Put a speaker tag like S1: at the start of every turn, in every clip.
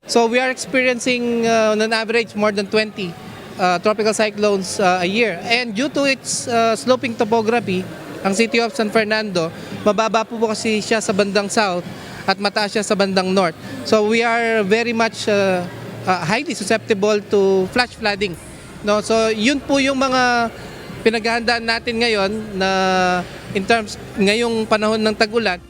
S1: So we are experiencing on an average more than 20 tropical cyclones a year. And due to its sloping topography, ang City of San Fernando, mababa po kasi siya sa bandang south at mataas siya sa bandang north. So we are very much highly susceptible to flash flooding. No? So yun po yung mga pinaghahandaan natin ngayon na in terms ngayong panahon ng tag-ulan.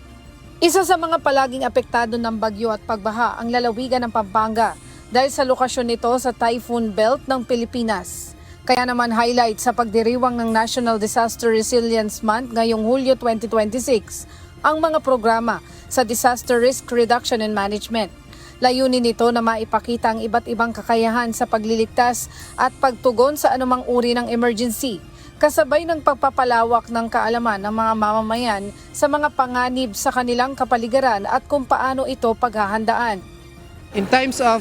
S2: Isa sa mga palaging apektado ng bagyo at pagbaha ang lalawigan ng Pampanga dahil sa lokasyon nito sa typhoon belt ng Pilipinas. Kaya naman highlight sa pagdiriwang ng National Disaster Resilience Month ngayong Hulyo 2026 ang mga programa sa Disaster Risk Reduction and Management. Layunin nito na maipakita ang iba't ibang kakayahan sa pagliligtas at pagtugon sa anumang uri ng emergency, kasabay ng pagpapalawak ng kaalaman ng mga mamamayan sa mga panganib sa kanilang kapaligiran at kung paano ito paghahandaan.
S1: In times of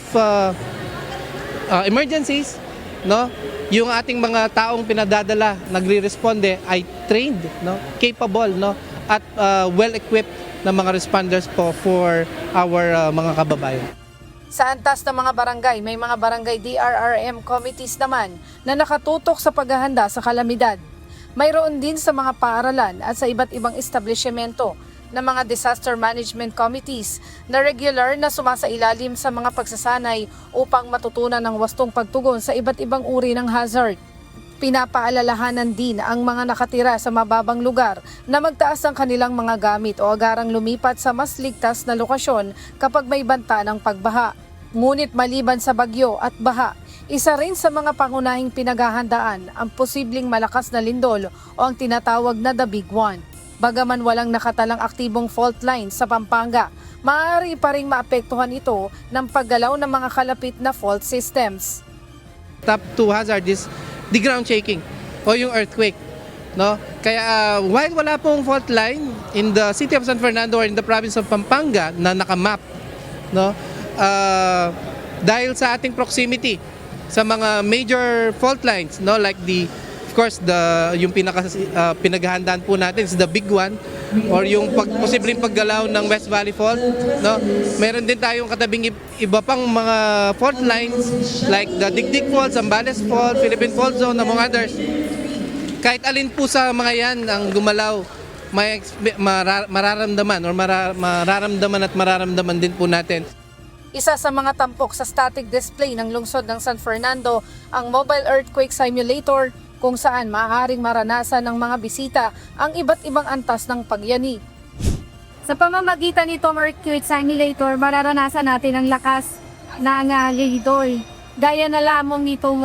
S1: emergencies, no, yung ating mga taong pinadadala, nagre-responde ay trained, no, capable, no, at well-equipped na mga responders po for our mga kababayan.
S2: Sa antas ng mga barangay, may mga barangay DRRM committees naman na nakatutok sa paghahanda sa kalamidad. Mayroon din sa mga paaralan at sa iba't ibang establishmento ng mga disaster management committees na regular na sumasailalim sa mga pagsasanay upang matutunan ng wastong pagtugon sa iba't ibang uri ng hazard. Pinapaalalahanan din ang mga nakatira sa mababang lugar na magtaas ang kanilang mga gamit o agarang lumipat sa mas ligtas na lokasyon kapag may banta ng pagbaha. Ngunit maliban sa bagyo at baha, isa rin sa mga pangunahing pinaghahandaan ang posibleng malakas na lindol o ang tinatawag na the big one. Bagaman walang nakatalang aktibong fault line sa Pampanga, maaari pa ring maapektuhan ito ng paggalaw ng mga kalapit na fault systems.
S1: Top 2 hazard is the ground shaking o yung earthquake, no? Kaya while wala pong fault line in the City of San Fernando or in the province of Pampanga na nakamap, no? Dahil sa ating proximity sa mga major fault lines, no, like of course yung pinaghahandaan po natin is the big one or yung posibleng paggalaw ng West Valley Fault, no? Meron din tayong katabing iba pang mga fault lines like the Digdig Fault, Zambales Fault, Philippine Fault Zone, among others. Kahit alin po sa mga yan ang gumalaw, may mararamdaman or mararamdaman din po natin.
S2: Isa sa mga tampok sa static display ng lungsod ng San Fernando ang Mobile Earthquake Simulator kung saan maaaring maranasan ng mga bisita ang iba't ibang antas ng pagyani.
S3: Sa pamamagitan nitong earthquake simulator, mararanasan natin ang lakas ng lindol. Gaya na lamang nitong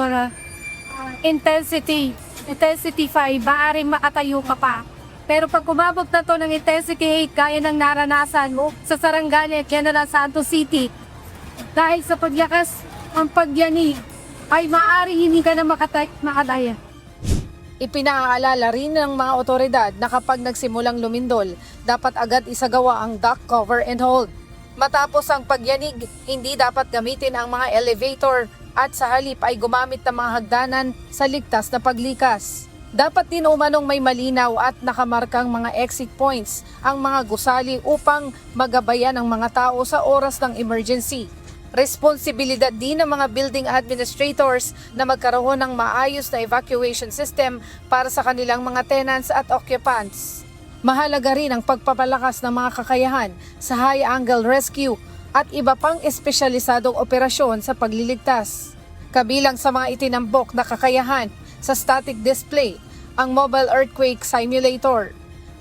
S3: intensity 5, maaaring makatayo ka pa. Pero pag kumabot na to ng intensity 8, gaya ng naranasan mo sa Sarangani, General Santos City, dahil sa paglakas ang pagyani, ay maaaring hindi ka na makadaya.
S2: Ipinaalala rin ng mga otoridad na kapag nagsimulang lumindol, dapat agad isagawa ang duck cover and hold. Matapos ang pagyanig, hindi dapat gamitin ang mga elevator at sa halip ay gumamit ng mga hagdanan sa ligtas na paglikas. Dapat din umanong may malinaw at nakamarkang mga exit points ang mga gusali upang magabayan ang mga tao sa oras ng emergency. Responsibilidad din ng mga building administrators na magkaroon ng maayos na evacuation system para sa kanilang mga tenants at occupants. Mahalaga rin ang pagpapalakas ng mga kakayahan sa high-angle rescue at iba pang espesyalisadong operasyon sa pagliligtas. Kabilang sa mga itinambok na kakayahan sa static display, ang Mobile Earthquake Simulator,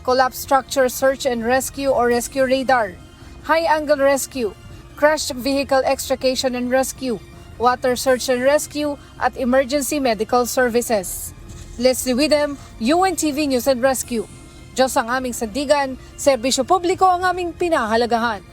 S2: Collapse Structure Search and Rescue or Rescue Radar, High-Angle Rescue, Crashed Vehicle Extrication and Rescue, Water Search and Rescue, at Emergency Medical Services. Leslie Widem, UNTV News and Rescue. Diyos ang aming sandigan, serbisyo publiko ang aming pinahalagahan.